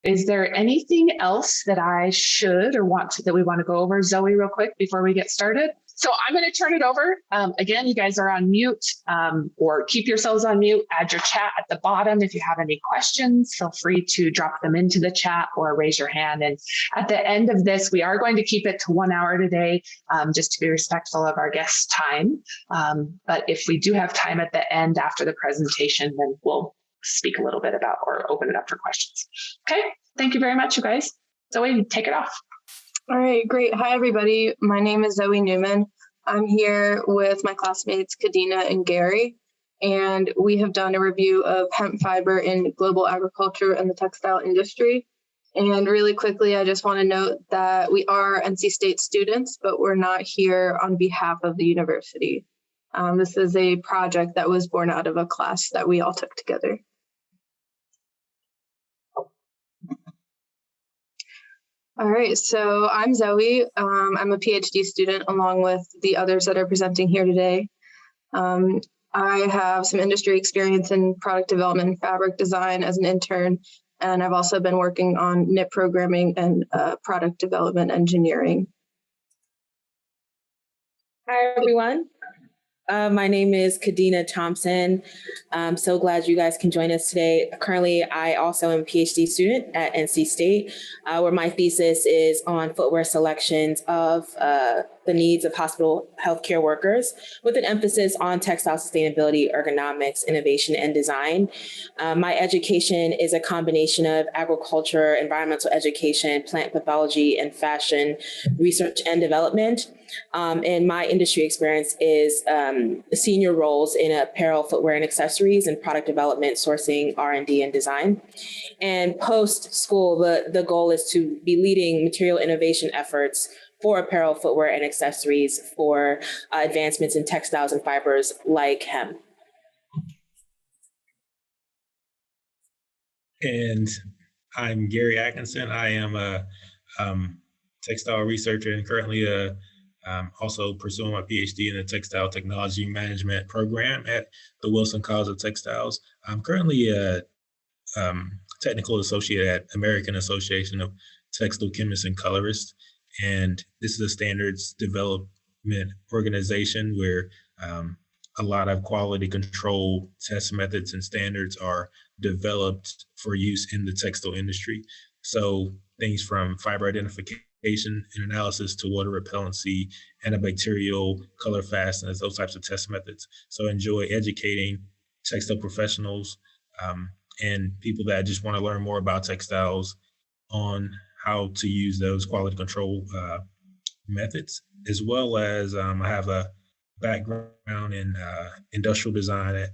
Is there anything else that I should or that we want to go over, Zoe, real quick before we get started? So I'm going to turn it over. Again, you guys are on mute, or keep yourselves on mute. Add your chat at the bottom. If you have any questions, feel free to drop them into the chat or raise your hand. And at the end of this, we are going to keep it to 1 hour today, just to be respectful of our guests' time. But if we do have time at the end after the presentation, then we'll speak a little bit about or open it up for questions. Okay, thank you very much, you guys. Zoe, take it off. All right, great. Hi, everybody. My name is Zoe Newman. I'm here with my classmates, Kadina and Gary, and we have done a review of hemp fiber in global agriculture and the textile industry. And really quickly, I just want to note that we are NC State students, but we're not here on behalf of the university. This is a project that was born out of a class that we all took together. All right, so I'm Zoe. I'm a PhD student along with the others that are presenting here today. I have some industry experience in product development and fabric design as an intern, and I've also been working on knit programming and product development engineering. Hi, everyone. My name is Kadina Thompson. I'm so glad you guys can join us today. Currently, I also am a PhD student at NC State, where my thesis is on footwear selections of the needs of hospital healthcare workers, with an emphasis on textile sustainability, ergonomics, innovation, and design. My education is a combination of agriculture, environmental education, plant pathology, and fashion research and development. And my industry experience is senior roles in apparel, footwear, and accessories, and product development, sourcing, R&D, and design. And post-school, the goal is to be leading material innovation efforts for apparel, footwear, and accessories for advancements in textiles and fibers like hemp. And I'm Gary Atkinson. I am a textile researcher and currently also pursuing my Ph.D. in the Textile Technology Management program at the Wilson College of Textiles. I'm currently a technical associate at American Association of Textile Chemists and Colorists. And this is a standards development organization where a lot of quality control test methods and standards are developed for use in the textile industry. So things from fiber identification and analysis to water repellency, antibacterial, color fastness, those types of test methods. So I enjoy educating textile professionals and people that just want to learn more about textiles on how to use those quality control methods, as well as I have a background in industrial design.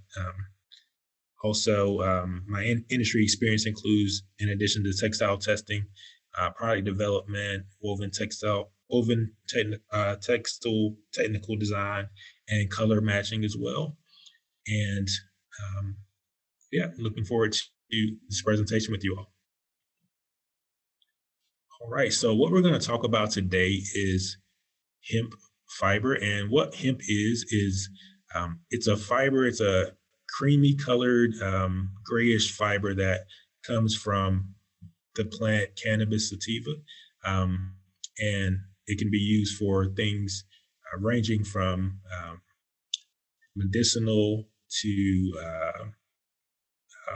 My industry experience includes, in addition to textile testing, product development, textile technical design, and color matching as well. And looking forward to this presentation with you all. All right, so what we're going to talk about today is hemp fiber. And what hemp is it's a fiber, it's a creamy colored grayish fiber that comes from the plant Cannabis sativa. And it can be used for things ranging from medicinal to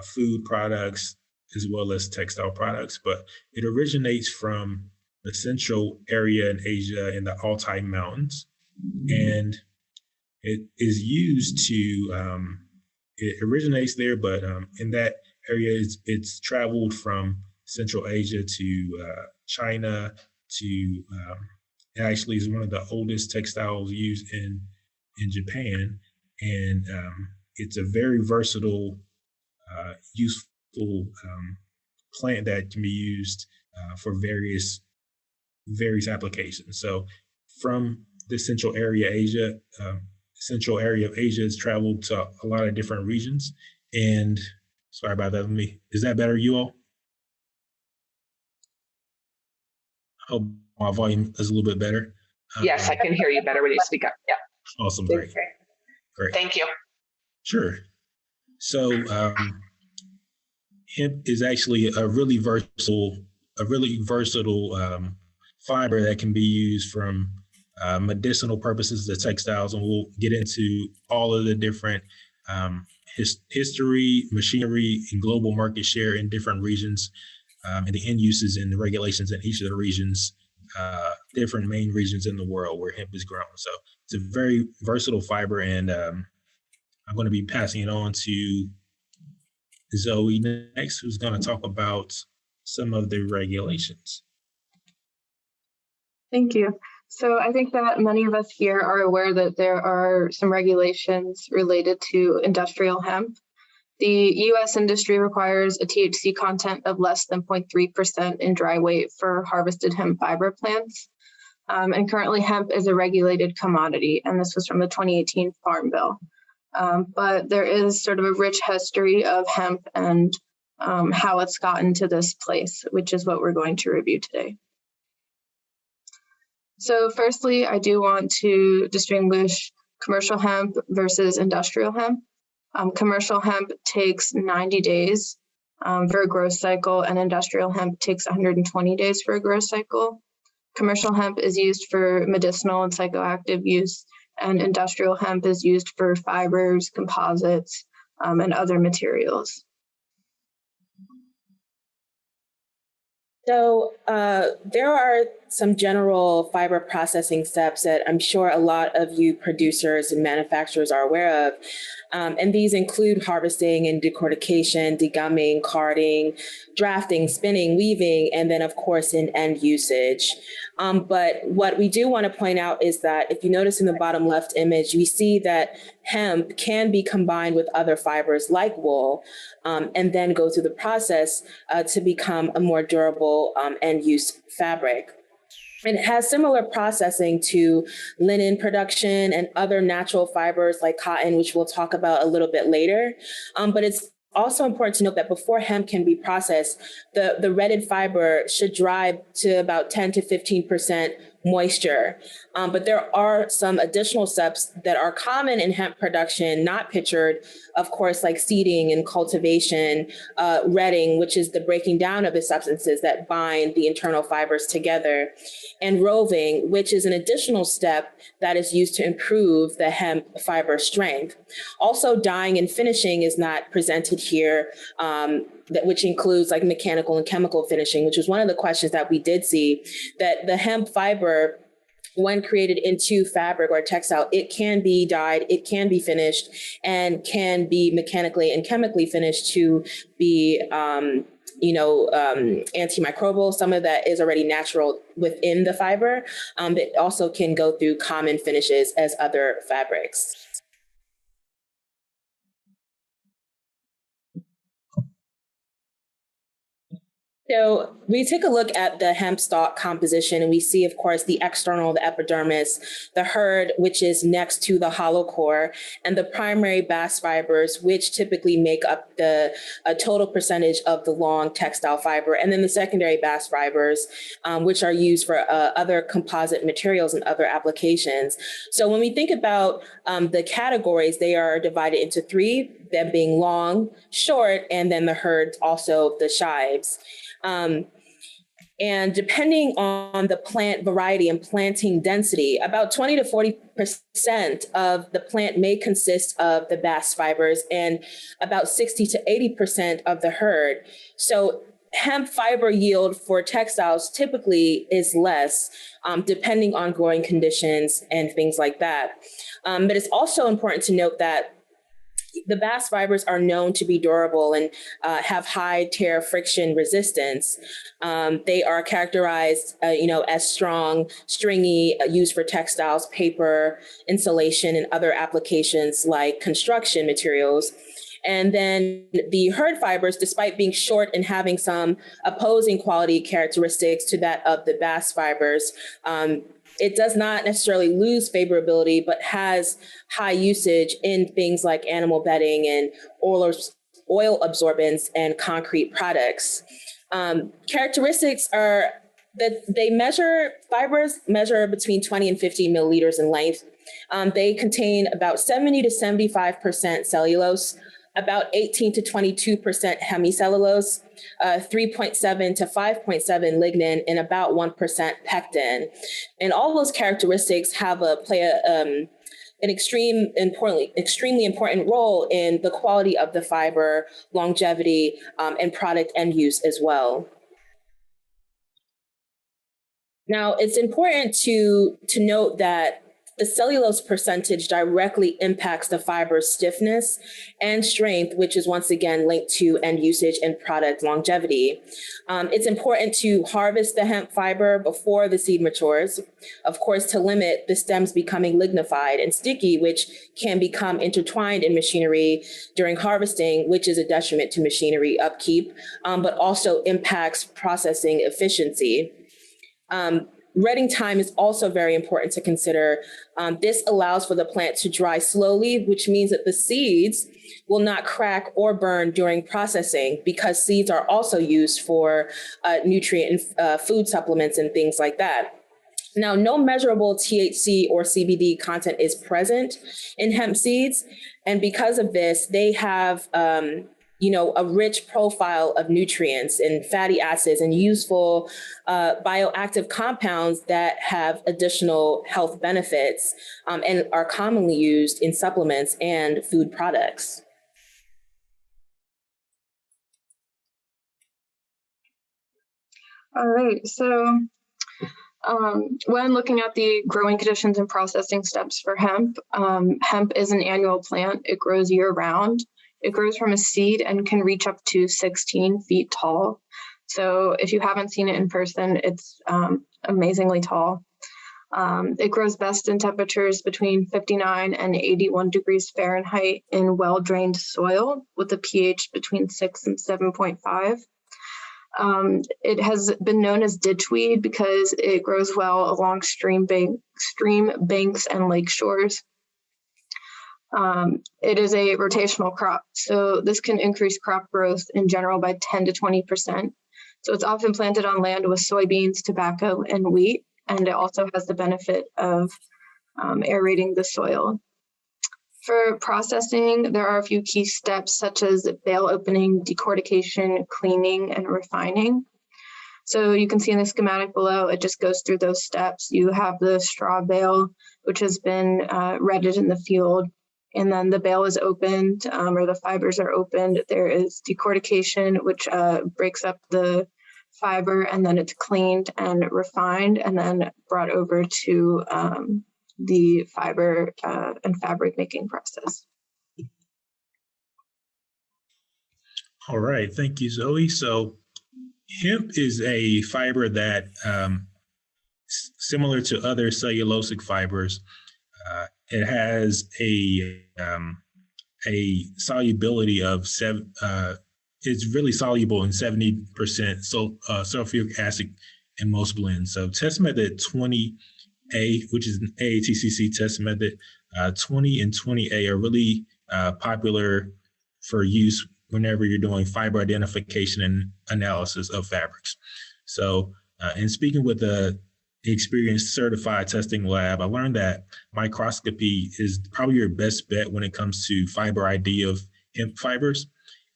food products, as well as textile products, but it originates from the central area in Asia in the Altai Mountains. And it is used to, it originates there, but in that area, it's traveled from Central Asia to China to, it actually is one of the oldest textiles used in Japan. And it's a very versatile, useful plant that can be used for various applications. So from the central area of Asia has traveled to a lot of different regions. And sorry about that. Is that better, you all? I hope my volume is a little bit better. Yes, I can hear you better when you speak up. Yeah. Awesome. Great. Thank you. Sure. So hemp is actually a really versatile fiber that can be used from medicinal purposes to textiles, and we'll get into all of the different history, machinery, and global market share in different regions, and the end uses and the regulations in each of the regions, different main regions in the world where hemp is grown. So it's a very versatile fiber, and I'm going to be passing it on to Zoe next, who's going to talk about some of the regulations. Thank you. So I think that many of us here are aware that there are some regulations related to industrial hemp. The U.S. industry requires a THC content of less than 0.3% in dry weight for harvested hemp fiber plants. And currently hemp is a regulated commodity, and this was from the 2018 Farm Bill. But there is sort of a rich history of hemp and how it's gotten to this place, which is what we're going to review today. So firstly, I do want to distinguish commercial hemp versus industrial hemp. Commercial hemp takes 90 days for a growth cycle, and industrial hemp takes 120 days for a growth cycle. Commercial hemp is used for medicinal and psychoactive use, and industrial hemp is used for fibers, composites, and other materials. So there are some general fiber processing steps that I'm sure a lot of you producers and manufacturers are aware of. And these include harvesting and decortication, degumming, carding, drafting, spinning, weaving, and then of course in end usage. But what we do want to point out is that if you notice in the bottom left image, we see that hemp can be combined with other fibers like wool, and then go through the process to become a more durable end use fabric. It has similar processing to linen production and other natural fibers like cotton, which we'll talk about a little bit later. But it's also important to note that before hemp can be processed, the retted fiber should dry to about 10 to 15% moisture. But there are some additional steps that are common in hemp production, not pictured, of course, like seeding and cultivation, retting, which is the breaking down of the substances that bind the internal fibers together, and roving, which is an additional step that is used to improve the hemp fiber strength. Also, dyeing and finishing is not presented here, which includes like mechanical and chemical finishing, which was one of the questions that we did see, that the hemp fiber, when created into fabric or textile, it can be dyed, it can be finished, and can be mechanically and chemically finished to be antimicrobial. Some of that is already natural within the fiber. It also can go through common finishes as other fabrics. So we take a look at the hemp stalk composition, and we see, of course, the external, the epidermis, the hurd, which is next to the hollow core, and the primary bast fibers, which typically make up a total percentage of the long textile fiber, and then the secondary bast fibers, which are used for other composite materials and other applications. So when we think about the categories, they are divided into three, them being long, short, and then the hurd, also the shives. And depending on the plant variety and planting density, about 20 to 40% of the plant may consist of the bast fibers and about 60 to 80% of the hurd. So hemp fiber yield for textiles typically is less, depending on growing conditions and things like that. But it's also important to note that the bast fibers are known to be durable and have high tear friction resistance. They are characterized, as strong, stringy, used for textiles, paper, insulation, and other applications like construction materials. And then the hurd fibers, despite being short and having some opposing quality characteristics to that of the bast fibers, it does not necessarily lose favorability, but has high usage in things like animal bedding and oil absorbents and concrete products. Characteristics are that fibers measure between 20 and 50 milliliters in length. They contain about 70 to 75% cellulose. about 18 to 22% hemicellulose, 3.7 to 5.7 lignin, and about 1% pectin. And all those characteristics play an extremely important role in the quality of the fiber, longevity, and product end use as well. Now, it's important to note that the cellulose percentage directly impacts the fiber's stiffness and strength, which is once again linked to end usage and product longevity. It's important to harvest the hemp fiber before the seed matures, of course, to limit the stems becoming lignified and sticky, which can become intertwined in machinery during harvesting, which is a detriment to machinery upkeep, but also impacts processing efficiency. Retting time is also very important to consider. This allows for the plant to dry slowly, which means that the seeds will not crack or burn during processing, because seeds are also used for nutrient and food supplements and things like that. Now, no measurable THC or CBD content is present in hemp seeds. And because of this, they have a rich profile of nutrients and fatty acids and useful bioactive compounds that have additional health benefits and are commonly used in supplements and food products. All right, so when looking at the growing conditions and processing steps for hemp, hemp is an annual plant. It grows year round. It grows from a seed and can reach up to 16 feet tall. So if you haven't seen it in person, it's amazingly tall. It grows best in temperatures between 59 and 81 degrees Fahrenheit in well-drained soil with a pH between 6 and 7.5. It has been known as ditchweed because it grows well along stream banks and lake shores. It is a rotational crop, so this can increase crop growth in general by 10 to 20%. So it's often planted on land with soybeans, tobacco, and wheat, and it also has the benefit of aerating the soil. For processing, there are a few key steps such as bale opening, decortication, cleaning, and refining. So you can see in the schematic below, it just goes through those steps. You have the straw bale, which has been retted in the field. And then the bale is opened, or the fibers are opened. There is decortication, which breaks up the fiber, and then it's cleaned and refined, and then brought over to the fiber and fabric making process. All right, thank you, Zoe. So hemp is a fiber that, similar to other cellulosic fibers, it has a solubility of it's really soluble in 70% sulfuric acid in most blends. So test method 20A, which is an AATCC test method, 20 and 20A are really popular for use whenever you're doing fiber identification and analysis of fabrics. So in speaking with the experienced certified testing lab, I learned that microscopy is probably your best bet when it comes to fiber ID of hemp fibers.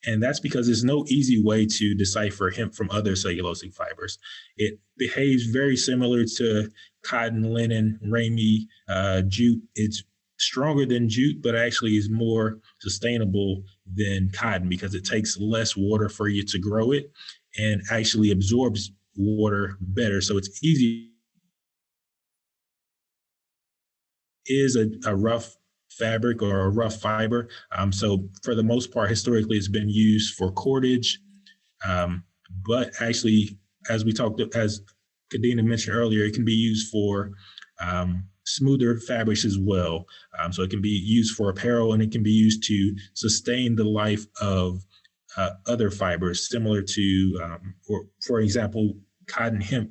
And that's because there's no easy way to decipher hemp from other cellulosic fibers. It behaves very similar to cotton, linen, ramie, jute. It's stronger than jute, but actually is more sustainable than cotton because it takes less water for you to grow it and actually absorbs water better. So it's easy. Is a rough fabric or a rough fiber. So for the most part, historically, it's been used for cordage. But actually, as Kadina mentioned earlier, it can be used for smoother fabrics as well. So it can be used for apparel, and it can be used to sustain the life of other fibers, similar to, for example, cotton hemp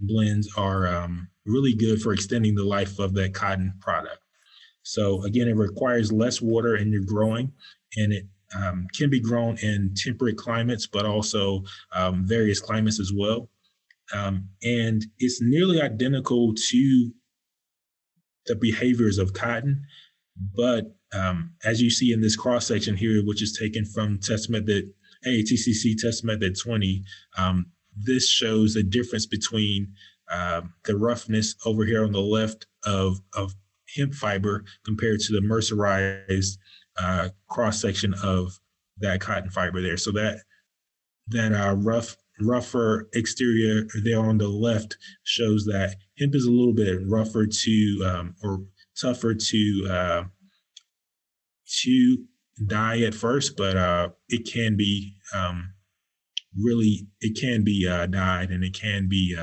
blends are really good for extending the life of that cotton product. So again, it requires less water in your growing, and it can be grown in temperate climates, but also various climates as well. And it's nearly identical to the behaviors of cotton, but as you see in this cross section here, which is taken from test method AATCC test method 20, this shows the difference between the roughness over here on the left of hemp fiber compared to the mercerized cross section of that cotton fiber there. So that rougher exterior there on the left shows that hemp is a little bit rougher to or tougher to dye at first, but it can be dyed, and it can be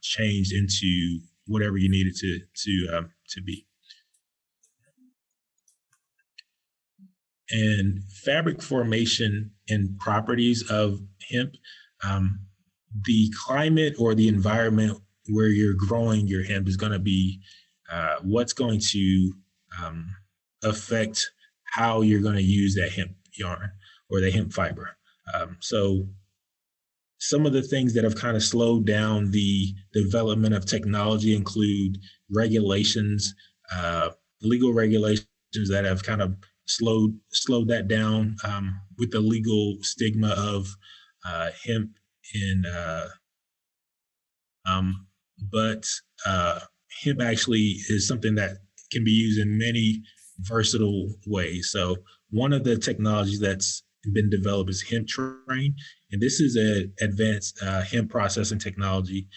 changed into whatever you need it to be. And fabric formation and properties of hemp, the climate or the environment where you're growing your hemp is going to be what's going to affect how you're going to use that hemp yarn or the hemp fiber. So some of the things that have kind of slowed down the development of technology include regulations, legal regulations that have kind of slowed that down with the legal stigma of hemp but hemp actually is something that can be used in many versatile ways. So one of the technologies that's been developed is hemp train, and this is an advanced hemp processing technology,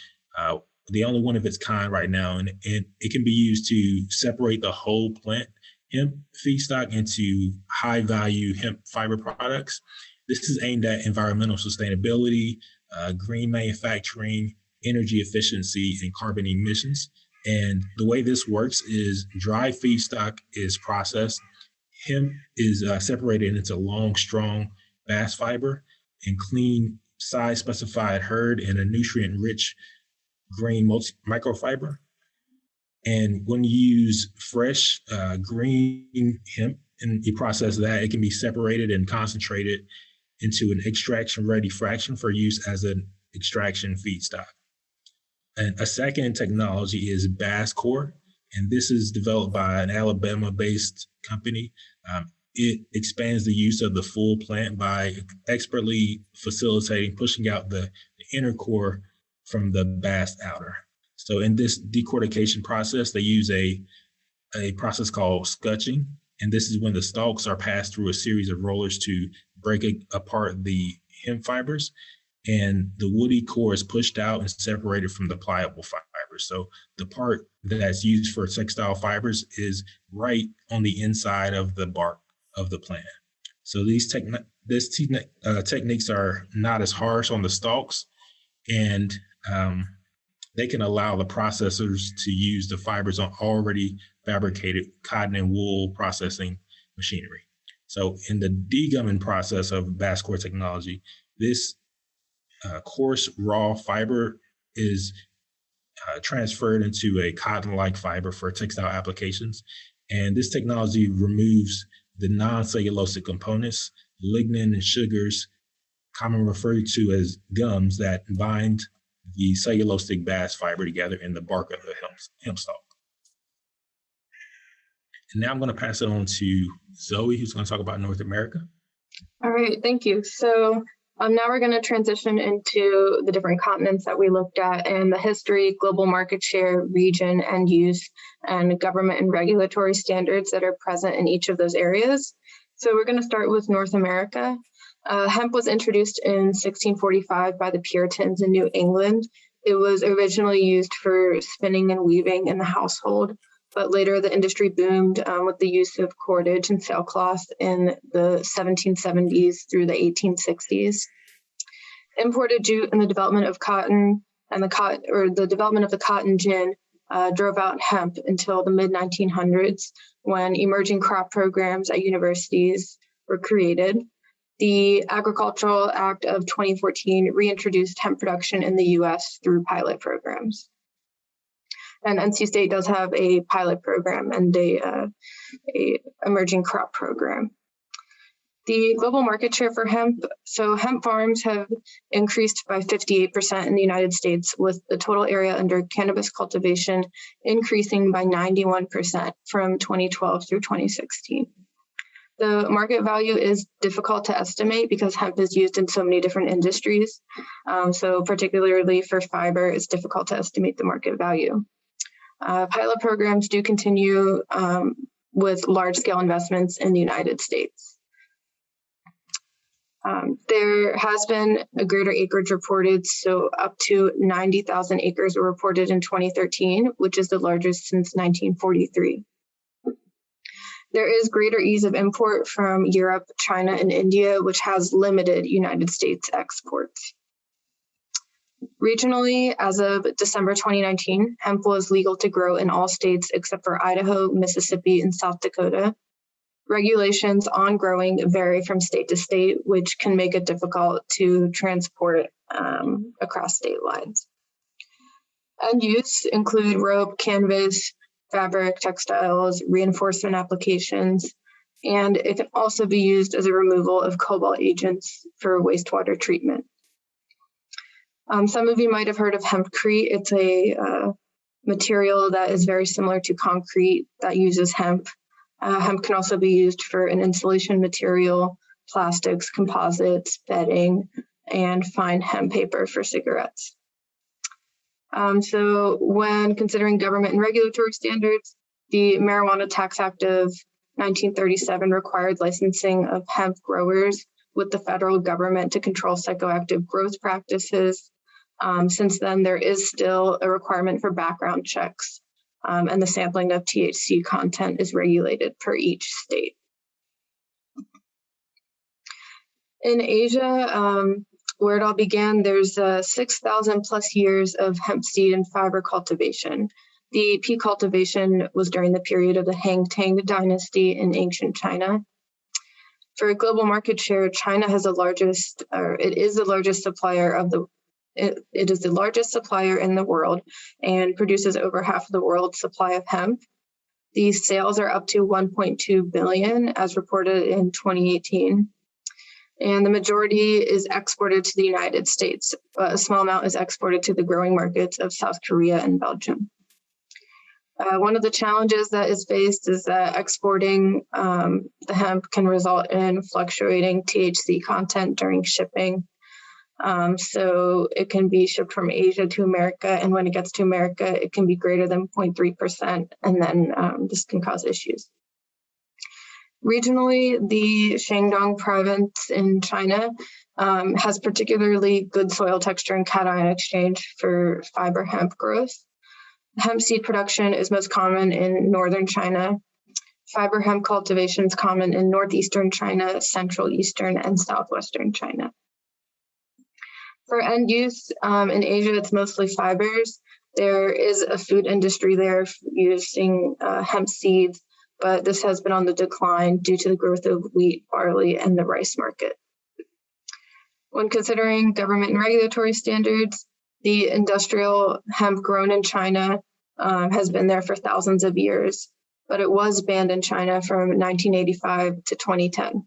the only one of its kind right now, and it can be used to separate the whole plant hemp feedstock into high-value hemp fiber products. This is aimed at environmental sustainability, green manufacturing, energy efficiency, and carbon emissions. And the way this works is dry feedstock is processed. Hemp is separated into long, strong bast fiber and clean, size-specified hurd and a nutrient-rich green microfiber. And when you use fresh green hemp and you process that, it can be separated and concentrated into an extraction-ready fraction for use as an extraction feedstock. And a second technology is Bass Core, and this is developed by an Alabama-based company. It expands the use of the full plant by expertly facilitating pushing out the inner core from the bast outer. So in this decortication process, they use a process called scutching, and this is when the stalks are passed through a series of rollers to break apart the hemp fibers, and the woody core is pushed out and separated from the pliable fibers. So the part that's used for textile fibers is right on the inside of the bark of the plant. So these techniques are not as harsh on the stalks, and they can allow the processors to use the fibers on already fabricated cotton and wool processing machinery. So in the degumming process of Bass Core technology, this coarse raw fiber is transferred into a cotton-like fiber for textile applications. And this technology removes the non-cellulosic components, lignin and sugars, commonly referred to as gums, that bind the cellulosic bast fiber together in the bark of the hemp stalk. And now I'm going to pass it on to Zoe, who's going to talk about North America. All right, thank you. So now we're going to transition into the different continents that we looked at and the history, global market share, region, and use, and government and regulatory standards that are present in each of those areas. So we're going to start with North America. Hemp was introduced in 1645 by the Puritans in New England. It was originally used for spinning and weaving in the household, but later the industry boomed with the use of cordage and sailcloth in the 1770s through the 1860s. Imported jute and the development of cotton and the development of the cotton gin drove out hemp until the mid-1900s, when emerging crop programs at universities were created. The Agricultural Act of 2014 reintroduced hemp production in the U.S. through pilot programs. And NC State does have a pilot program and a emerging crop program. The global market share for hemp, so hemp farms have increased by 58% in the United States, with the total area under cannabis cultivation increasing by 91% from 2012 through 2016. The market value is difficult to estimate because hemp is used in so many different industries. So particularly for fiber, it's difficult to estimate the market value. Pilot programs do continue with large-scale investments in the United States. There has been a greater acreage reported, so up to 90,000 acres were reported in 2013, which is the largest since 1943. There is greater ease of import from Europe, China, and India, which has limited United States exports. Regionally, as of December 2019, hemp was legal to grow in all states except for Idaho, Mississippi, and South Dakota. Regulations on growing vary from state to state, which can make it difficult to transport across state lines. End use include rope, canvas, fabric, textiles, reinforcement applications, and it can also be used as a removal of cobalt agents for wastewater treatment. Some of you might have heard of hempcrete. It's a material that is very similar to concrete that uses hemp. Hemp can also be used for an insulation material, plastics, composites, bedding, and fine hemp paper for cigarettes. So when considering government and regulatory standards, the Marijuana Tax Act of 1937 required licensing of hemp growers with the federal government to control psychoactive growth practices. Since then, there is still a requirement for background checks, and the sampling of THC content is regulated per each state. In Asia, where it all began, there's 6,000 plus years of hemp seed and fiber cultivation. The peak cultivation was during the period of the Han Tang dynasty in ancient China. For global market share, China has the largest, or it is the largest supplier of the It is the largest supplier in the world and produces over half of the world's supply of hemp. These sales are up to 1.2 billion as reported in 2018. And the majority is exported to the United States. A small amount is exported to the growing markets of South Korea and Belgium. One of the challenges that is faced is that exporting the hemp can result in fluctuating THC content during shipping. So it can be shipped from Asia to America, and when it gets to America, it can be greater than 0.3%, and then this can cause issues. Regionally, the Shandong province in China has particularly good soil texture and cation exchange for fiber hemp growth. Hemp seed production is most common in northern China. Fiber hemp cultivation is common in northeastern China, central eastern, and southwestern China. For end use, in Asia, it's mostly fibers. There is a food industry there using hemp seeds, but this has been on the decline due to the growth of wheat, barley, and the rice market. When considering government and regulatory standards, the industrial hemp grown in China has been there for thousands of years, but it was banned in China from 1985 to 2010.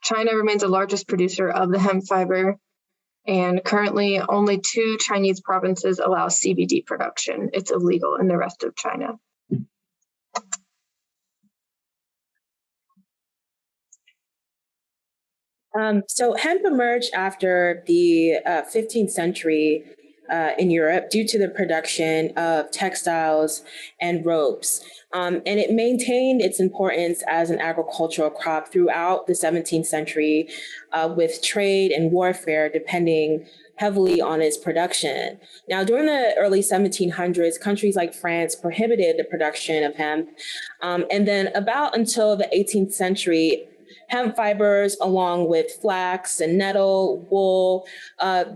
China remains the largest producer of the hemp fiber, and currently only 2 Chinese provinces allow CBD production. It's illegal in the rest of China. So hemp emerged after the 15th century in Europe due to the production of textiles and ropes. And it maintained its importance as an agricultural crop throughout the 17th century with trade and warfare depending heavily on its production. Now, during the early 1700s, countries like France prohibited the production of hemp. And then about until the 18th century, hemp fibers, along with flax and nettle, wool,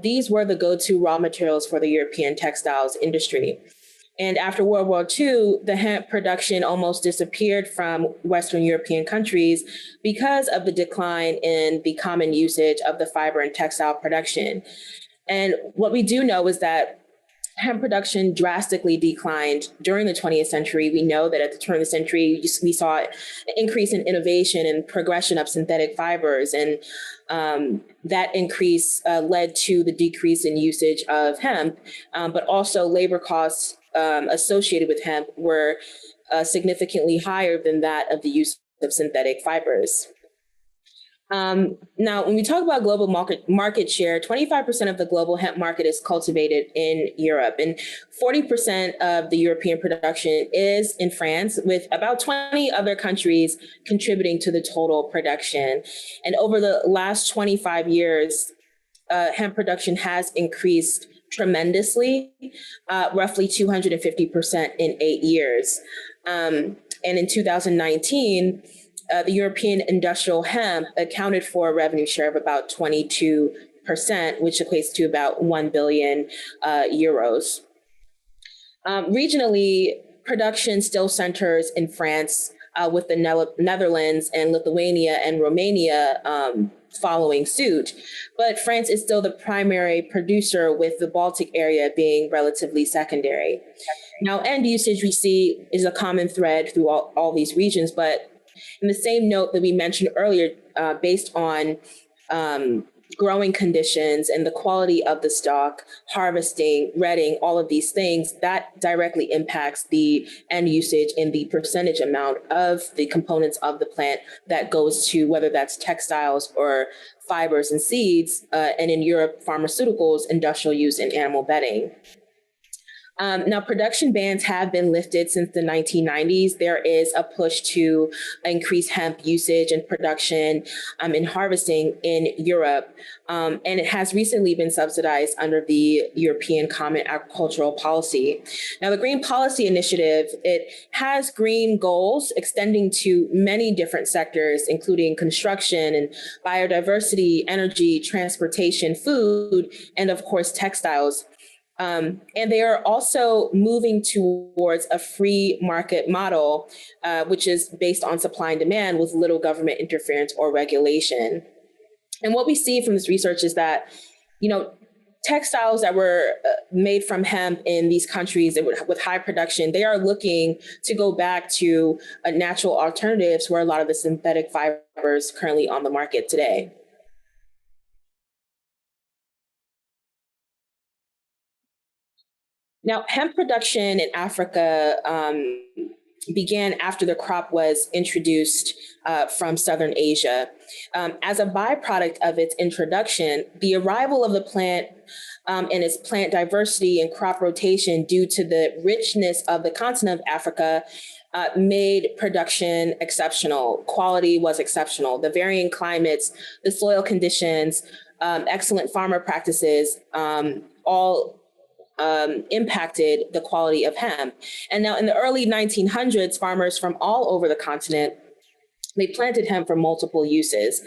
these were the go-to raw materials for the European textiles industry. And after World War II, the hemp production almost disappeared from Western European countries because of the decline in the common usage of the fiber and textile production. And what we do know is that hemp production drastically declined during the 20th century. We know that at the turn of the century, we saw an increase in innovation and progression of synthetic fibers. And that increase led to the decrease in usage of hemp, but also labor costs associated with hemp were significantly higher than that of the use of synthetic fibers. Now, when we talk about global market share, 25% of the global hemp market is cultivated in Europe, and 40% of the European production is in France, with about 20 other countries contributing to the total production. And over the last 25 years, hemp production has increased tremendously, roughly 250% in 8 years. And in 2019, the European industrial hemp accounted for a revenue share of about 22%, which equates to about 1 billion euros. Regionally, production still centers in France, with the Netherlands and Lithuania and Romania following suit. But France is still the primary producer, with the Baltic area being relatively secondary. Now, end usage we see is a common thread through all these regions, but in the same note that we mentioned earlier, based on growing conditions and the quality of the stock, harvesting, retting, all of these things, that directly impacts the end usage and the percentage amount of the components of the plant that goes to, whether that's textiles or fibers and seeds, and in Europe, pharmaceuticals, industrial use, and animal bedding. Now, production bans have been lifted since the 1990s. There is a push to increase hemp usage and production and harvesting in Europe. And it has recently been subsidized under the European Common Agricultural Policy. Now, the Green Policy Initiative, it has green goals extending to many different sectors, including construction and biodiversity, energy, transportation, food, and of course, textiles. And they are also moving towards a free market model, which is based on supply and demand with little government interference or regulation. And what we see from this research is that, textiles that were made from hemp in these countries with high production, they are looking to go back to natural alternatives where a lot of the synthetic fibers currently on the market today. Now, hemp production in Africa began after the crop was introduced from Southern Asia. As a byproduct of its introduction, the arrival of the plant and its plant diversity and crop rotation due to the richness of the continent of Africa made production exceptional. Quality was exceptional. The varying climates, the soil conditions, excellent farmer practices, all impacted the quality of hemp. And now in the early 1900s, farmers from all over the continent, they planted hemp for multiple uses,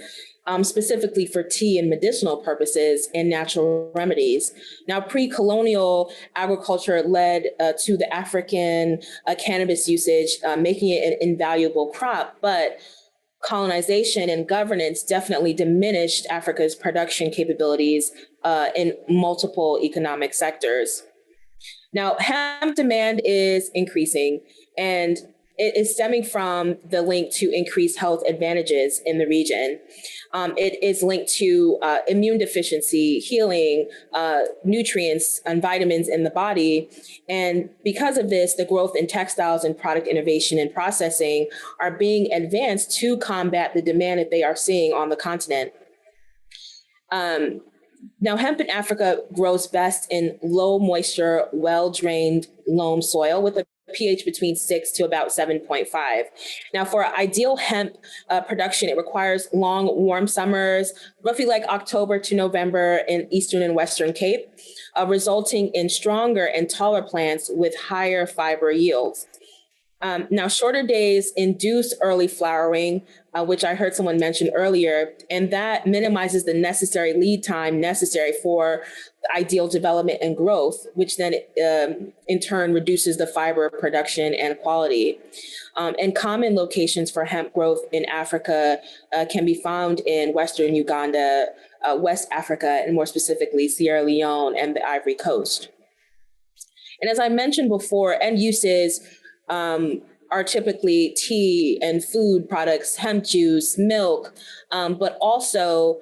specifically for tea and medicinal purposes and natural remedies. Now, pre-colonial agriculture led to the African cannabis usage, making it an invaluable crop, but colonization and governance definitely diminished Africa's production capabilities in multiple economic sectors. Now, hemp demand is increasing, and it is stemming from the link to increased health advantages in the region. It is linked to immune deficiency, healing, nutrients and vitamins in the body. And because of this, the growth in textiles and product innovation and processing are being advanced to combat the demand that they are seeing on the continent. Now, hemp in Africa grows best in low moisture, well-drained loam soil with a pH between 6 to about 7.5. Now, for ideal hemp production, it requires long, warm summers, roughly like October to November in Eastern and Western Cape, resulting in stronger and taller plants with higher fiber yields. Now, shorter days induce early flowering, which I heard someone mention earlier, and that minimizes the necessary lead time necessary for ideal development and growth, which then in turn reduces the fiber production and quality. And common locations for hemp growth in Africa can be found in Western Uganda, West Africa, and more specifically Sierra Leone and the Ivory Coast. And as I mentioned before, end uses are typically tea and food products, hemp juice, milk, but also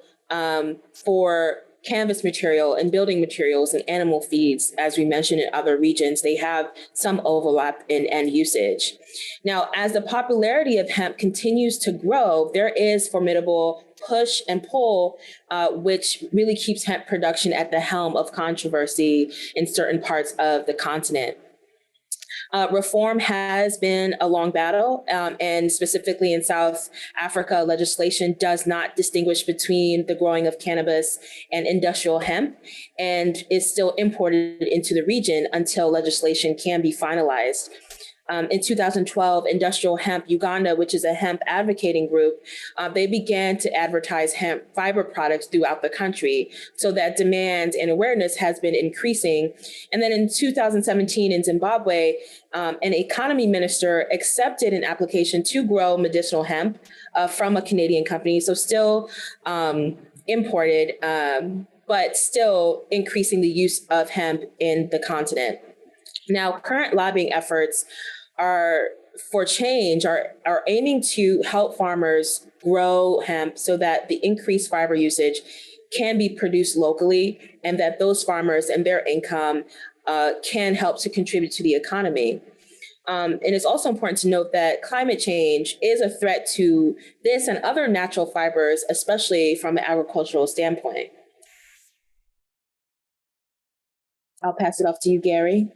for canvas material and building materials and animal feeds, as we mentioned in other regions, they have some overlap in end usage. Now, as the popularity of hemp continues to grow, there is formidable push and pull, which really keeps hemp production at the helm of controversy in certain parts of the continent. Reform has been a long battle, and specifically in South Africa, legislation does not distinguish between the growing of cannabis and industrial hemp, and is still imported into the region until legislation can be finalized. In 2012, Industrial Hemp Uganda, which is a hemp advocating group, they began to advertise hemp fiber products throughout the country. So that demand and awareness has been increasing. And then in 2017 in Zimbabwe, an economy minister accepted an application to grow medicinal hemp from a Canadian company. So still imported, but still increasing the use of hemp in the continent. Now, current lobbying efforts are aiming to help farmers grow hemp so that the increased fiber usage can be produced locally, and that those farmers and their income can help to contribute to the economy. And it's also important to note that climate change is a threat to this and other natural fibers, especially from an agricultural standpoint. I'll pass it off to you, Gary.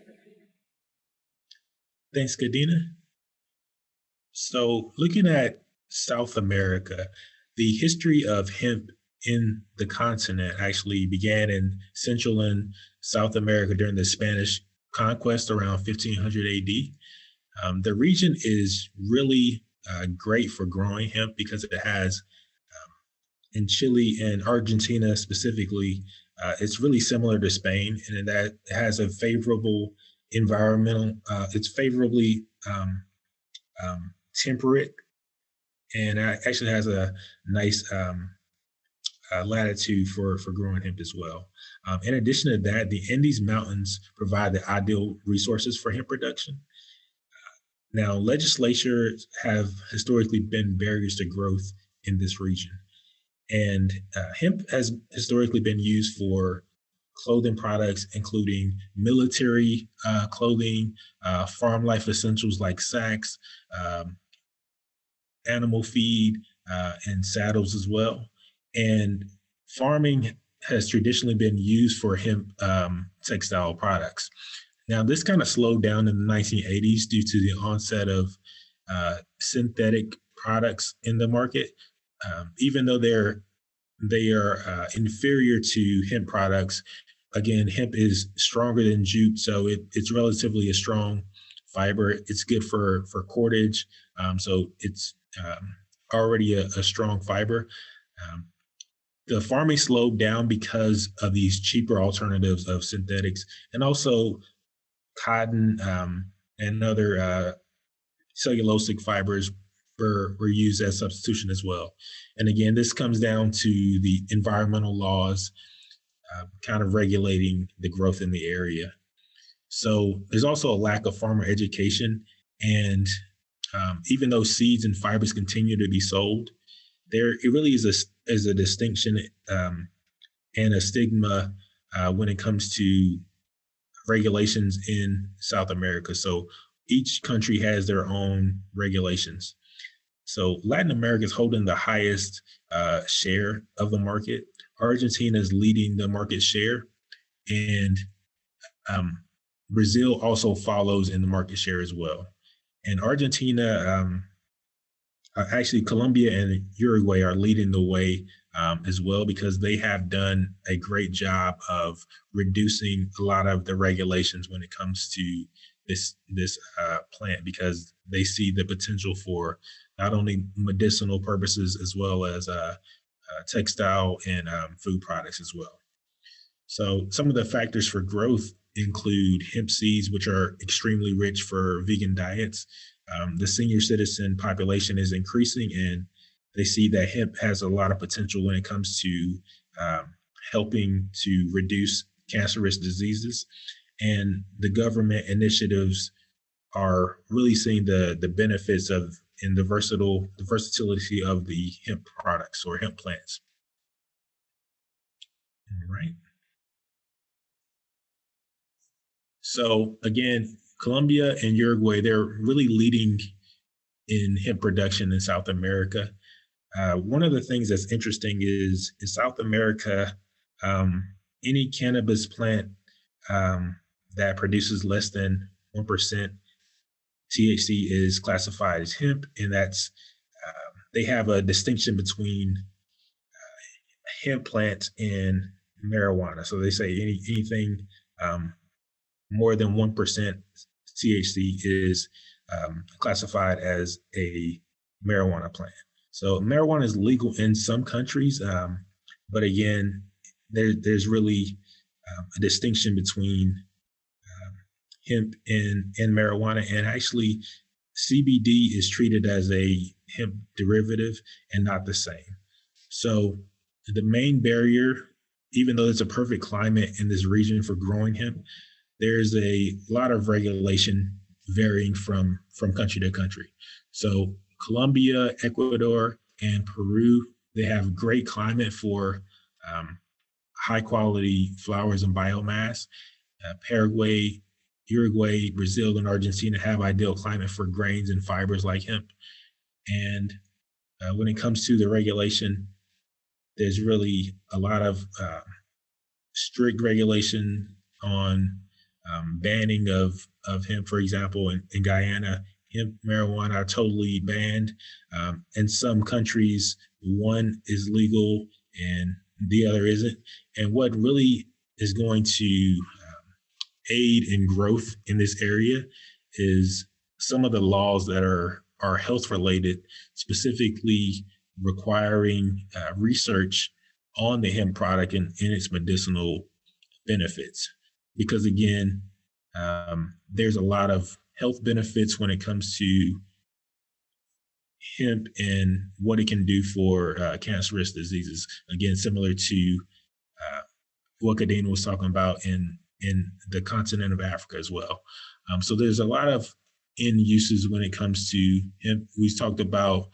Thanks, Kadena. So looking at South America, the history of hemp in the continent actually began in Central and South America during the Spanish conquest around 1500 AD. The region is really great for growing hemp because it has, in Chile and Argentina specifically, it's really similar to Spain, and in that it has a favorable environmental, it's favorably temperate, and actually has a nice latitude for growing hemp as well. In addition to that, the Andes Mountains provide the ideal resources for hemp production. Now, legislatures have historically been barriers to growth in this region, and hemp has historically been used for clothing products, including military clothing, farm life essentials like sacks, animal feed, and saddles as well. And farming has traditionally been used for hemp textile products. Now, this kind of slowed down in the 1980s due to the onset of synthetic products in the market. Even though they are inferior to hemp products, again, hemp is stronger than jute, so it's relatively a strong fiber. It's good for cordage, so it's already a strong fiber. The farming slowed down because of these cheaper alternatives of synthetics, and also cotton and other cellulosic fibers were used as substitution as well. And again, this comes down to the environmental laws kind of regulating the growth in the area. So there's also a lack of farmer education. And even though seeds and fibers continue to be sold, it really is a distinction and a stigma when it comes to regulations in South America. So each country has their own regulations. So Latin America is holding the highest share of the market. Argentina is leading the market share, and Brazil also follows in the market share as well. And Argentina, actually Colombia and Uruguay are leading the way as well, because they have done a great job of reducing a lot of the regulations when it comes to this plant, because they see the potential for not only medicinal purposes as well as textile and food products as well. So some of the factors for growth include hemp seeds, which are extremely rich for vegan diets. The senior citizen population is increasing, and they see that hemp has a lot of potential when it comes to helping to reduce cancerous diseases. and the government initiatives are really seeing the benefits of and the versatility of the hemp products or hemp plants. All right. So again, Colombia and Uruguay, they're really leading in hemp production in South America. One of the things that's interesting is in South America, any cannabis plant that produces less than 1% THC is classified as hemp, and that's they have a distinction between hemp plants and marijuana. So they say anything more than 1% THC is classified as a marijuana plant. So marijuana is legal in some countries, but again, there's really a distinction between hemp and marijuana, and actually CBD is treated as a hemp derivative and not the same. So the main barrier, even though it's a perfect climate in this region for growing hemp, there's a lot of regulation varying from country to country. So Colombia, Ecuador, and Peru, they have great climate for high quality flowers and biomass. Paraguay, Uruguay, Brazil, and Argentina have ideal climate for grains and fibers like hemp. And when it comes to the regulation, there's really a lot of strict regulation on banning of hemp. For example, in Guyana, hemp marijuana are totally banned. In some countries, one is legal and the other isn't. And what really is going to aid in growth in this area is some of the laws that are health related, specifically requiring research on the hemp product and its medicinal benefits. Because again, there's a lot of health benefits when it comes to hemp and what it can do for cancerous diseases. Again, similar to what Kadena was talking about in the continent of Africa as well. So there's a lot of end uses when it comes to hemp. We talked about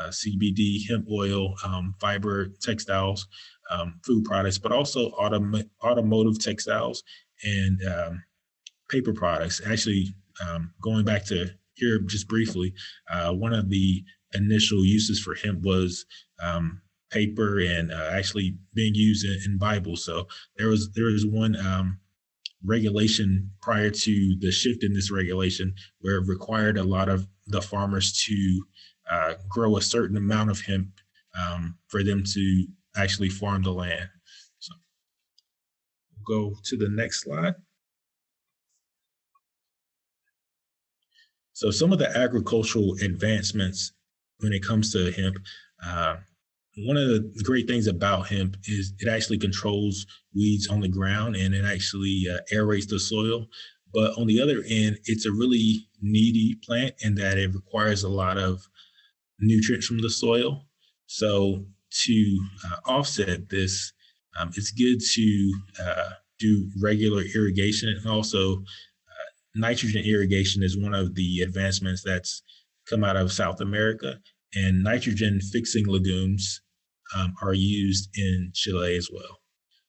CBD, hemp oil, fiber, textiles, food products, but also automotive textiles and paper products. Actually, going back to here just briefly, one of the initial uses for hemp was paper and actually being used in Bibles. So there was one regulation prior to the shift in this regulation where it required a lot of the farmers to grow a certain amount of hemp for them to actually farm the land. So we'll go to the next slide. So some of the agricultural advancements when it comes to hemp, one of the great things about hemp is it actually controls weeds on the ground and it actually aerates the soil. But on the other end, it's a really needy plant in that it requires a lot of nutrients from the soil. So to offset this, it's good to do regular irrigation, and also nitrogen irrigation is one of the advancements that's come out of South America, and nitrogen fixing legumes are used in Chile as well.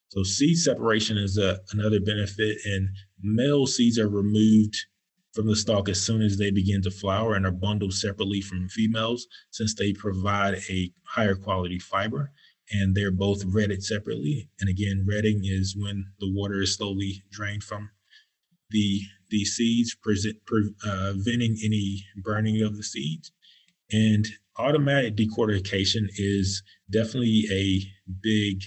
So seed separation is another benefit, and male seeds are removed from the stalk as soon as they begin to flower and are bundled separately from females, since they provide a higher quality fiber, and they're both retted separately. And again, retting is when the water is slowly drained from the seeds, preventing any burning of the seeds. And automatic decortication is definitely a big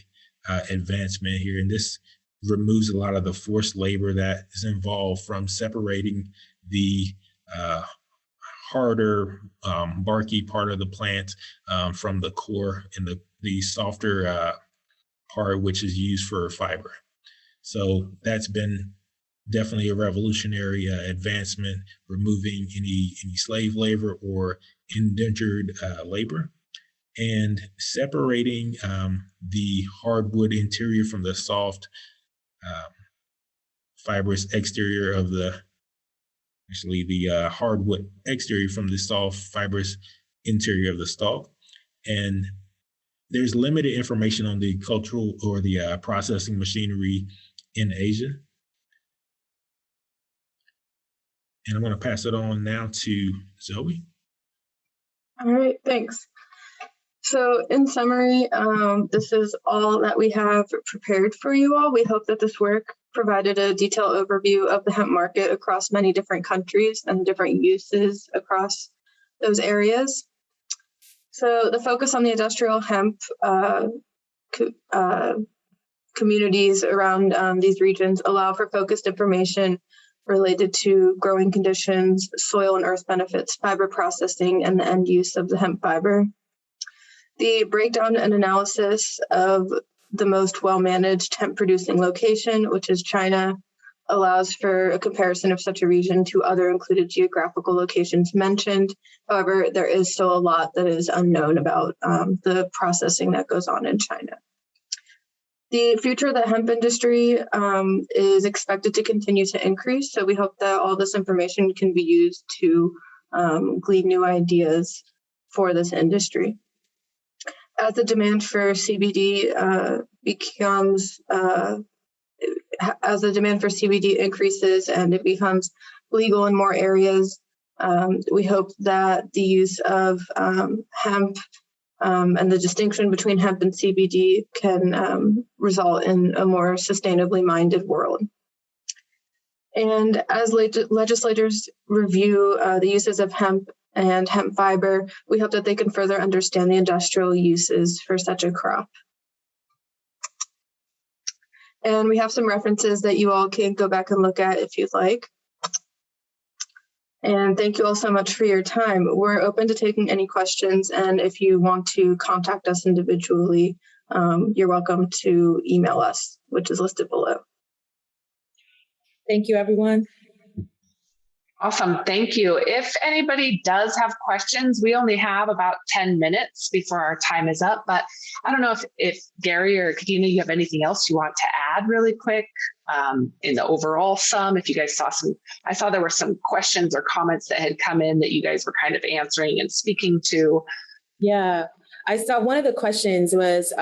advancement here. And this removes a lot of the forced labor that is involved from separating the harder, barky part of the plant from the core and the softer part, which is used for fiber. So that's been definitely a revolutionary advancement, removing any slave labor or indentured labor, and separating the hardwood interior from the soft fibrous exterior of the hardwood exterior from the soft fibrous interior of the stalk. And there's limited information on the cultural or the processing machinery in Asia. And I'm going to pass it on now to Zoe. All right, thanks. So in summary, this is all that we have prepared for you all. We hope that this work provided a detailed overview of the hemp market across many different countries and different uses across those areas. So the focus on the industrial hemp communities around these regions allow for focused information related to growing conditions, soil and earth benefits, fiber processing, and the end use of the hemp fiber. The breakdown and analysis of the most well-managed hemp-producing location, which is China, allows for a comparison of such a region to other included geographical locations mentioned. However, there is still a lot that is unknown about the processing that goes on in China. The future of the hemp industry is expected to continue to increase, so we hope that all this information can be used to glean new ideas for this industry. As the demand for CBD increases and it becomes legal in more areas, we hope that the use of hemp and the distinction between hemp and CBD can result in a more sustainably minded world. And as legislators review the uses of hemp and hemp fiber, we hope that they can further understand the industrial uses for such a crop. And we have some references that you all can go back and look at if you'd like. And thank you all so much for your time. We're open to taking any questions, and if you want to contact us individually, you're welcome to email us, which is listed below. Thank you, everyone. Awesome. Thank you. If anybody does have questions, we only have about 10 minutes before our time is up, but I don't know if Gary or Kadina, you have anything else you want to add really quick in the overall sum. If you guys saw I saw there were some questions or comments that had come in that you guys were kind of answering and speaking to. Yeah, I saw one of the questions was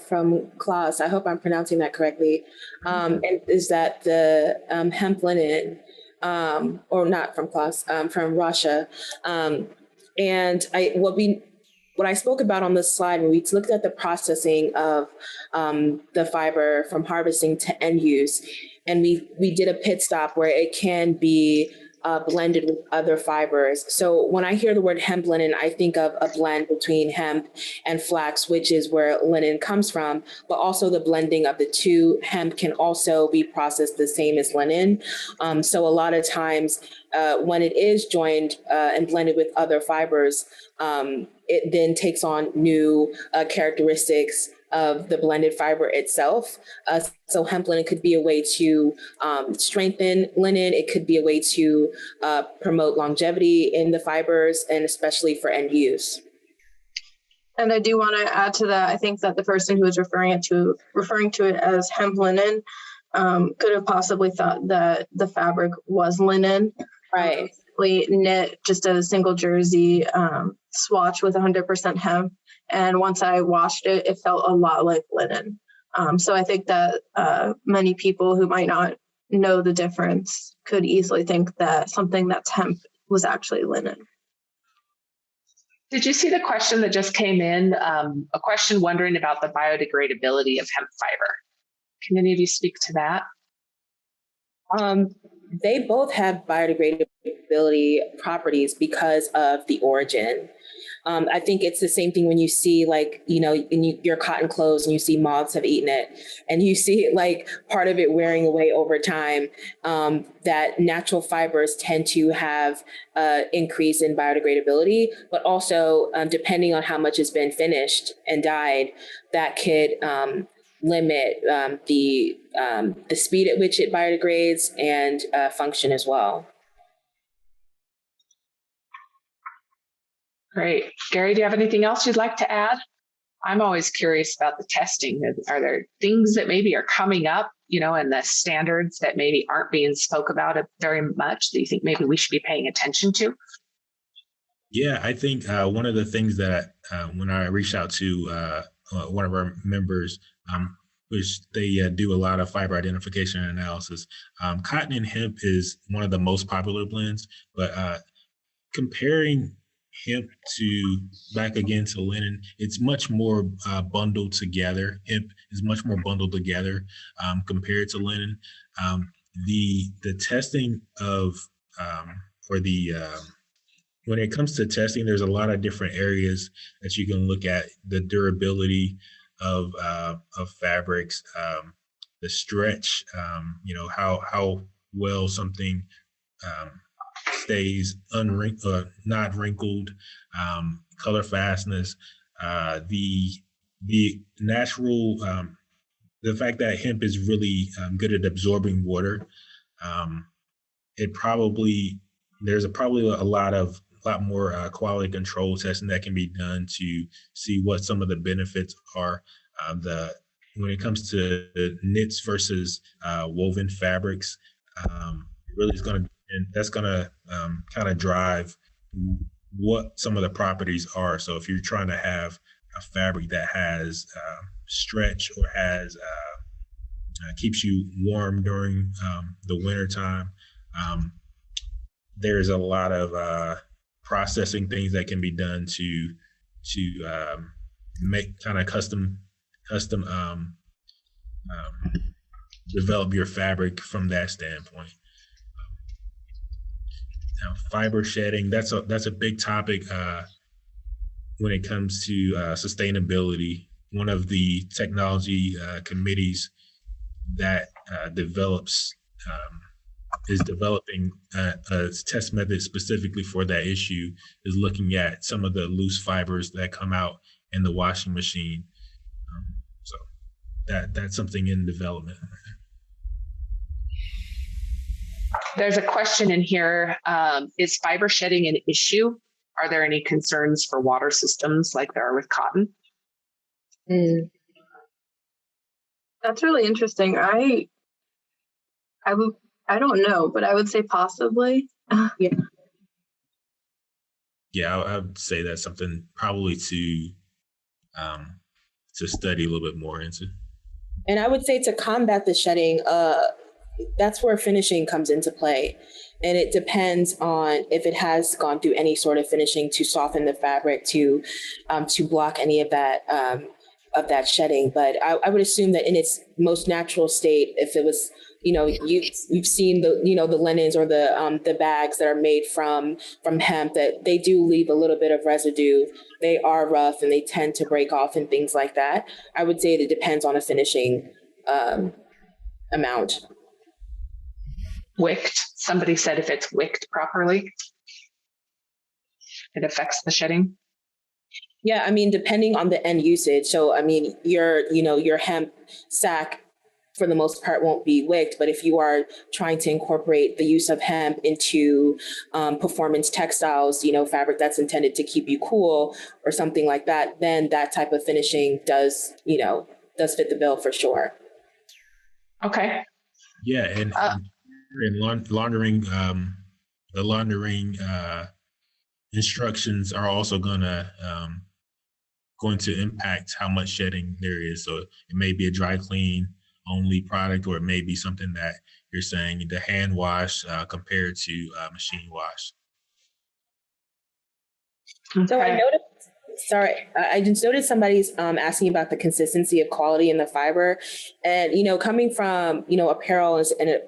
from Klaus. I hope I'm pronouncing that correctly. And is that the hemp linen, or not from Klaus, from Russia. And what I spoke about on this slide, when we looked at the processing of the fiber from harvesting to end use, and we did a pit stop where it can be blended with other fibers. So when I hear the word hemp linen, I think of a blend between hemp and flax, which is where linen comes from, but also the blending of the two. Hemp can also be processed the same as linen. So a lot of times when it is joined and blended with other fibers, it then takes on new characteristics of the blended fiber itself. So hemp linen could be a way to strengthen linen. It could be a way to promote longevity in the fibers, and especially for end use. And I do want to add to that. I think that the person who was referring to it as hemp linen could have possibly thought that the fabric was linen. Right. Knit just a single jersey swatch with 100% hemp. And once I washed it, it felt a lot like linen. So I think that many people who might not know the difference could easily think that something that's hemp was actually linen. Did you see the question that just came in? A question wondering about the biodegradability of hemp fiber. Can any of you speak to that? They both have biodegradability properties because of the origin. I think it's the same thing when you see, like, in your cotton clothes and you see moths have eaten it, and you see like part of it wearing away over time, that natural fibers tend to have increase in biodegradability, but also depending on how much has been finished and dyed, that could limit the speed at which it biodegrades and function as well. Great. Gary, do you have anything else you'd like to add? I'm always curious about the testing. Are there things that maybe are coming up, and the standards that maybe aren't being spoke about very much that you think maybe we should be paying attention to? Yeah, I think one of the things that when I reached out to one of our members, which they do a lot of fiber identification and analysis, cotton and hemp is one of the most popular blends, but comparing hemp back again to linen, it's much more bundled together. Hemp is much more bundled together compared to linen. The testing of for the when it comes to testing, there's a lot of different areas that you can look at: the durability of fabrics, the stretch, how well something stays not wrinkled, color fastness, the natural, the fact that hemp is really good at absorbing water. There's probably a lot more quality control testing that can be done to see what some of the benefits are. When it comes to knits versus woven fabrics, really is going to, and that's going to kind of drive what some of the properties are. So if you're trying to have a fabric that has stretch or has keeps you warm during the wintertime, there's a lot of processing things that can be done to make kind of custom develop your fabric from that standpoint. Now, fiber shedding, that's a big topic when it comes to sustainability. One of the technology committees that is developing a test method specifically for that issue is looking at some of the loose fibers that come out in the washing machine. So that's something in development. There's a question in here. Is fiber shedding an issue? Are there any concerns for water systems like there are with cotton? That's really interesting. I don't know, but I would say possibly. Yeah, I would say that's something probably to study a little bit more into. And I would say to combat the shedding, that's where finishing comes into play. And it depends on if it has gone through any sort of finishing to soften the fabric to block any of that shedding. But I would assume that in its most natural state, if it was, you've seen the linens or the bags that are made from hemp, that they do leave a little bit of residue. They are rough and they tend to break off and things like that. I would say it depends on a finishing amount. Wicked. Somebody said if it's wicked properly, it affects the shedding. Yeah, I mean, depending on the end usage. So, I mean, your hemp sack for the most part won't be wicked, but if you are trying to incorporate the use of hemp into performance textiles, fabric that's intended to keep you cool or something like that, then that type of finishing does fit the bill for sure. Okay. Yeah, and laundering, the laundering instructions are also going to impact how much shedding there is. So it may be a dry clean only product, or it may be something that you're saying the hand wash compared to machine wash. Okay. So I just noticed somebody's asking about the consistency of quality in the fiber, and coming from apparel and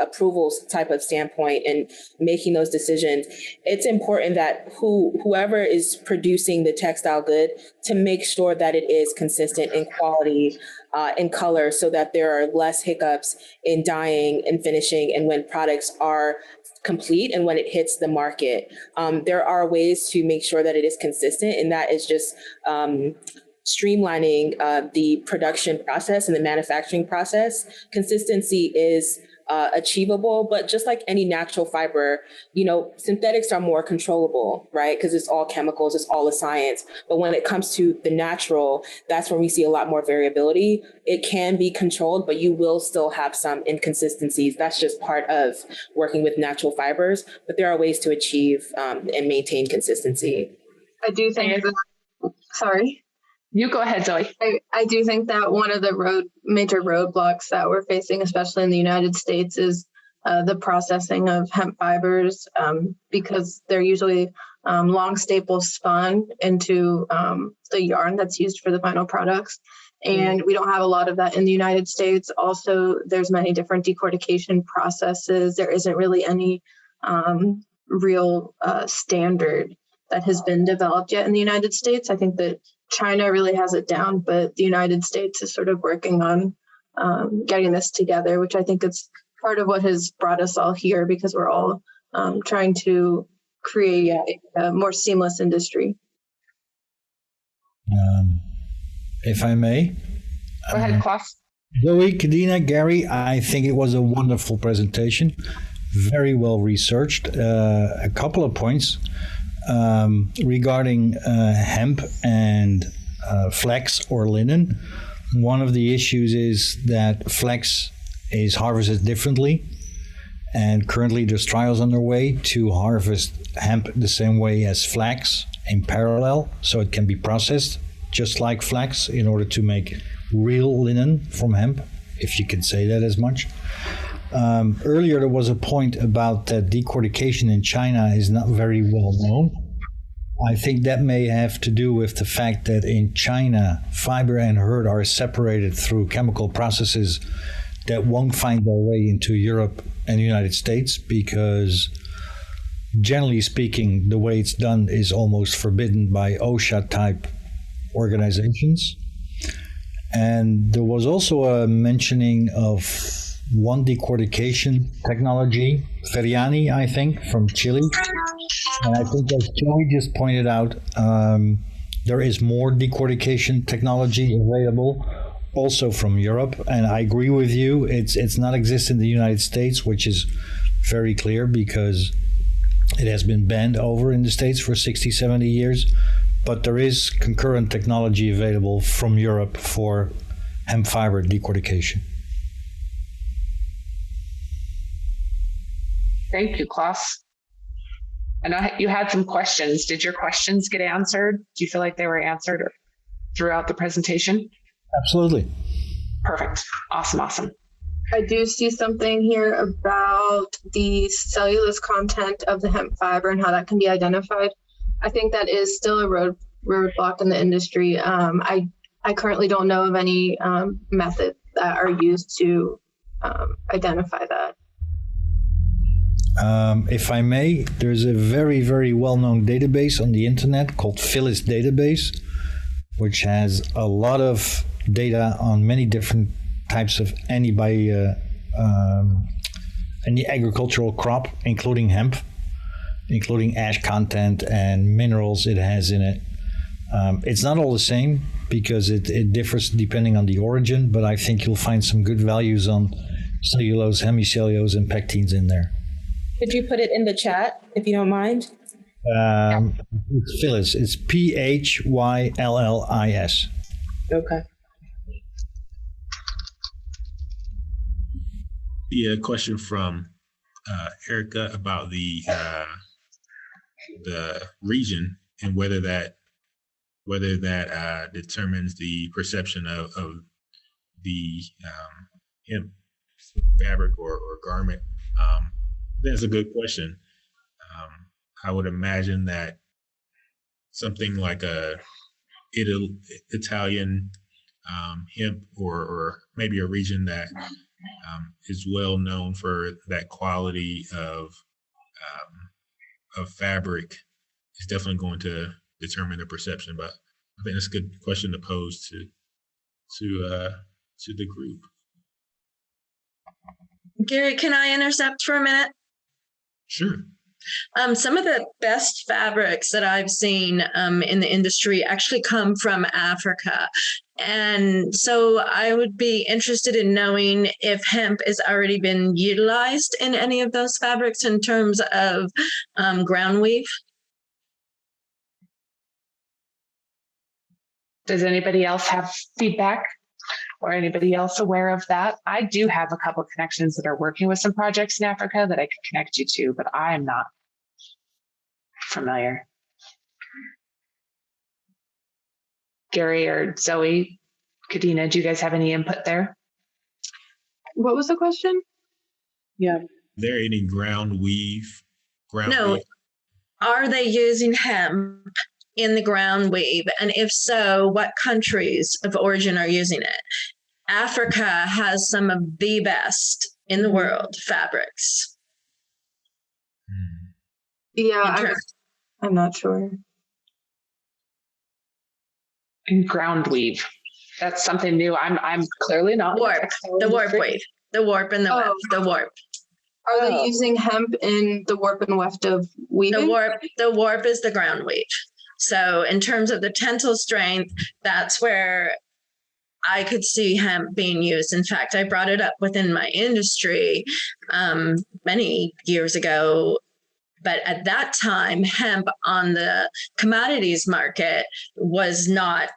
approvals type of standpoint and making those decisions, it's important that whoever is producing the textile good to make sure that it is consistent in quality, in color, so that there are less hiccups in dyeing and finishing, and when products are complete and when it hits the market. There are ways to make sure that it is consistent, and that is just streamlining the production process and the manufacturing process. Consistency is achievable. But just like any natural fiber, synthetics are more controllable, right? Because it's all chemicals, it's all a science. But when it comes to the natural, that's when we see a lot more variability. It can be controlled, but you will still have some inconsistencies. That's just part of working with natural fibers. But there are ways to achieve and maintain consistency. I do think sorry. You go ahead, Zoe. I do think that one of the major roadblocks that we're facing, especially in the United States, is the processing of hemp fibers, because they're usually long staples spun into the yarn that's used for the final products. And we don't have a lot of that in the United States. Also, there's many different decortication processes. There isn't really any real standard that has been developed yet in the United States. I think that China really has it down, but the United States is sort of working on getting this together, which I think is part of what has brought us all here, because we're all trying to create a more seamless industry. If I may. Go ahead, Klaus. Zoe, Kadina, Gary, I think it was a wonderful presentation. Very well researched. A couple of points. Regarding hemp and flax or linen, one of the issues is that flax is harvested differently, and currently there's trials underway to harvest hemp the same way as flax in parallel, so it can be processed just like flax in order to make real linen from hemp, if you can say that as much. Earlier, there was a point about that decortication in China is not very well known. I think that may have to do with the fact that in China, fiber and hurd are separated through chemical processes that won't find their way into Europe and the United States, because generally speaking, the way it's done is almost forbidden by OSHA type organizations. And there was also a mentioning of one decortication technology, Feriani, I think, from Chile. And I think, as Joey just pointed out, there is more decortication technology available, also from Europe. And I agree with you, it's not exist in the United States, which is very clear because it has been banned over in the States for 60, 70 years. But there is concurrent technology available from Europe for hemp fiber decortication. Thank you, Klaus. I know you had some questions. Did your questions get answered? Do you feel like they were answered throughout the presentation? Absolutely. Perfect. Awesome. I do see something here about the cellulose content of the hemp fiber and how that can be identified. I think that is still a roadblock in the industry. I currently don't know of any methods that are used to identify that. If I may, there's a very, very well-known database on the internet called Phyllis Database, which has a lot of data on many different types of any agricultural crop, including hemp, including ash content and minerals it has in it. It's not all the same because it differs depending on the origin, but I think you'll find some good values on cellulose, hemicellulose, and pectines in there. Could you put it in the chat, if you don't mind? It's Phyllis. It's Phyllis. Okay. Yeah, question from Erica about the region and whether that determines the perception of the hemp fabric or garment. That's a good question. I would imagine that something like a Italian hemp or maybe a region that is well known for that quality of fabric is definitely going to determine the perception. But I think that's a good question to pose to the group. Gary, can I intercept for a minute? Sure. Some of the best fabrics that I've seen in the industry actually come from Africa. And so I would be interested in knowing if hemp has already been utilized in any of those fabrics in terms of ground weave. Does anybody else have feedback or anybody else aware of that? I do have a couple of connections that are working with some projects in Africa that I could connect you to, but I am not familiar. Gary or Zoe, Kadina, do you guys have any input there? What was the question? Yeah. Are there any ground weave? No. Are they using hemp in the ground weave? And if so, what countries of origin are using it? Africa has some of the best in the world fabrics. Yeah, I'm not sure. In ground weave. That's something new. I'm clearly not. Warp, the warp weave, the warp and the weft, the warp. Are they using hemp in the warp and weft of weaving? The warp is the ground weave. So in terms of the tensile strength, that's where I could see hemp being used. In fact, I brought it up within my industry many years ago. But at that time, hemp on the commodities market was not,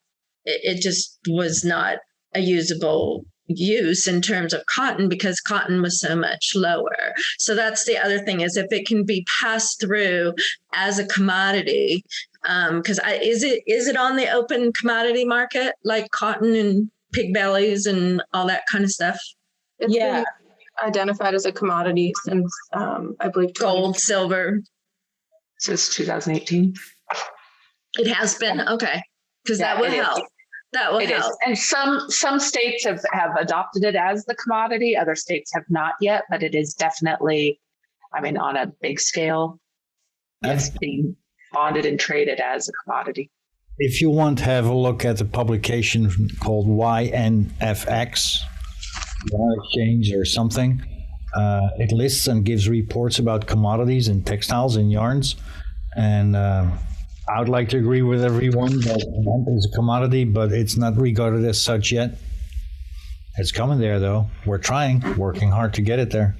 it just was not a usable use in terms of cotton because cotton was so much lower. So that's the other thing, is if it can be passed through as a commodity, because is it on the open commodity market like cotton and pig bellies and all that kind of stuff? It's been identified as a commodity since I believe gold, silver. Since 2018. It has been, okay, because that would help. That will help. And some states have adopted it as the commodity. Other states have not yet, but it is definitely, I mean, on a big scale, it's being bonded and traded as a commodity. If you want to have a look at the publication called YNFX, Yarn Exchange or something, it lists and gives reports about commodities and textiles and yarns. And I would like to agree with everyone that hemp is a commodity, but it's not regarded as such yet. It's coming there, though. We're working hard to get it there.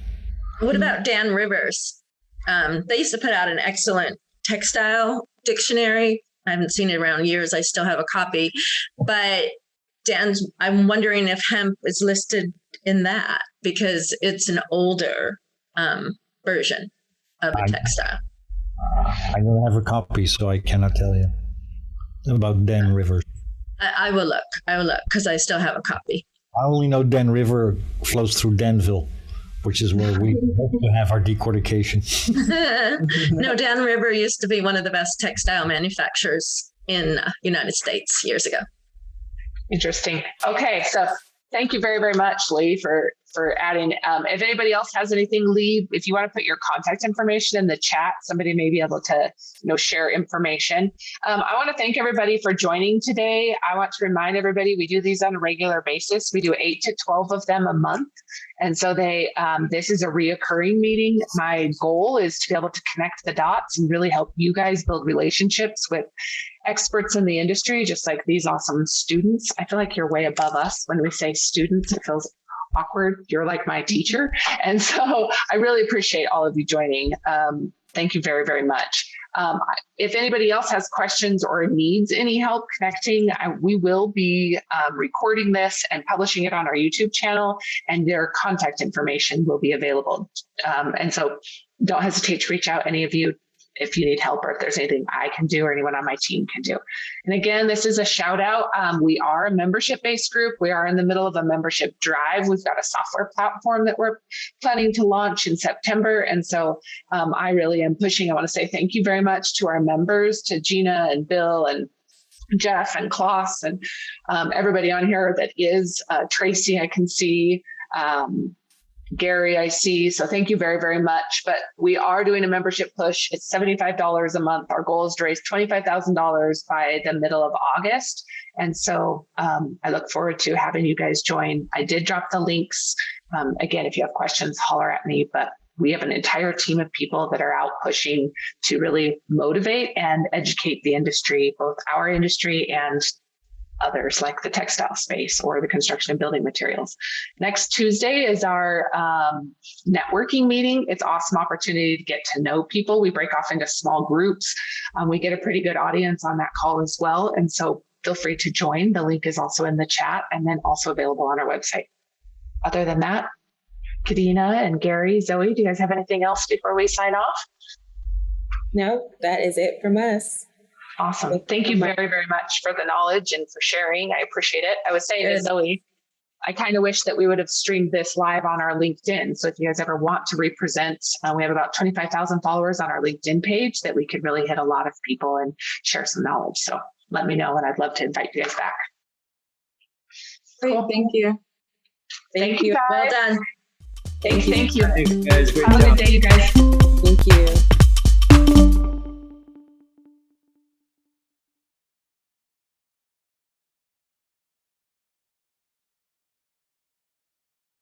What about Dan Rivers? They used to put out an excellent textile dictionary. I haven't seen it around years. I still have a copy. But I'm wondering if hemp is listed in that because it's an older version of a textile. I don't have a copy, so I cannot tell you about Dan Rivers. I will look because I still have a copy. I only know Dan River flows through Danville, which is where we hope to have our decortication. No, Dan River used to be one of the best textile manufacturers in United States years ago. Interesting. Okay, so thank you very, very much, Lee, for adding. If anybody else has anything, Lee, if you want to put your contact information in the chat, somebody may be able to share information. I want to thank everybody for joining today. I want to remind everybody we do these on a regular basis. We do 8 to 12 of them a month. And so this is a reoccurring meeting. My goal is to be able to connect the dots and really help you guys build relationships with experts in the industry, just like these awesome students. I feel like you're way above us when we say students. It feels awkward. You're like my teacher. And so I really appreciate all of you joining. Thank you very, very much. If anybody else has questions or needs any help connecting, we will be recording this and publishing it on our YouTube channel, and their contact information will be available. And so don't hesitate to reach out, any of you, if you need help or if there's anything I can do or anyone on my team can do. And again, this is a shout out. We are a membership-based group. We are in the middle of a membership drive. We've got a software platform that we're planning to launch in September. And so I really am pushing. I want to say thank you very much to our members, to Gina and Bill and Jeff and Klaus and everybody on here that is Tracy, I can see. Gary, I see. So thank you very, very much. But we are doing a membership push. It's $75 a month. Our goal is to raise $25,000 by the middle of August. And so I look forward to having you guys join. I did drop the links. Again, if you have questions, holler at me. But we have an entire team of people that are out pushing to really motivate and educate the industry, both our industry and others like the textile space or the construction and building materials. Next Tuesday is our networking meeting. It's an awesome opportunity to get to know people. We break off into small groups. We get a pretty good audience on that call as well. And so feel free to join. The link is also in the chat and then also available on our website. Other than that, Kadena and Gary, Zoe, do you guys have anything else before we sign off? No, that is it from us. Awesome. Thank you very, very much for the knowledge and for sharing. I appreciate it. I was saying to Zoe, I kind of wish that we would have streamed this live on our LinkedIn. So if you guys ever want to represent, we have about 25,000 followers on our LinkedIn page that we could really hit a lot of people and share some knowledge. So let me know and I'd love to invite you guys back. Great, Cool. thank you. Thank you guys. Well done. Thank you. Thanks, guys. Great Have a job. good day, you guys.